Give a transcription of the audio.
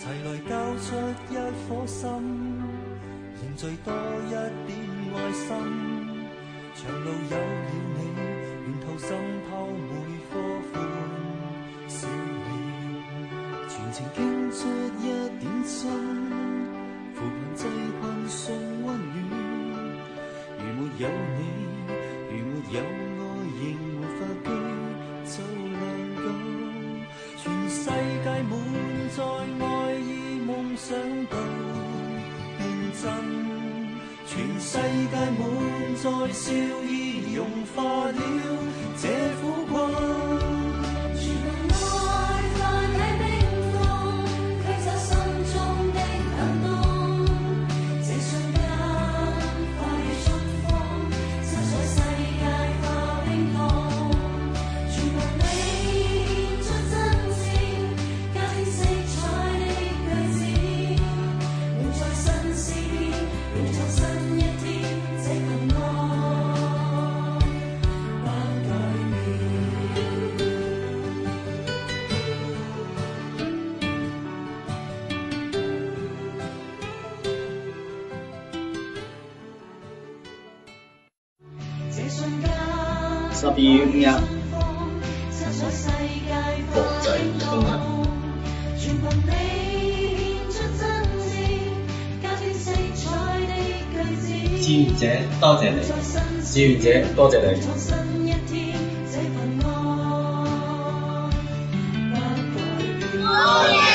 齊來交出一顆心，凝聚多一點愛心。長路有了你，沿途滲透每顆歡笑臉，全程傾出一點真，扶貧濟貧送溫暖。如沒有你，如沒有愛，仍無法記就難夠。全世界滿載愛意，夢想到變真。全世界滿載笑意，融化了這苦困。全愛在你冰封，驅走心中的冷凍。這瞬間化如春風，收在世界化冰凍。全憑你獻出真情，加添色彩的句子，永在新詩篇，永創新一天。這份愛不改變。這瞬間12月5日收在世界國際兒童日。全憑你獻出真情，加添色彩的句子。志願者多謝你，志願者多謝你。創新一天，這份愛不改變。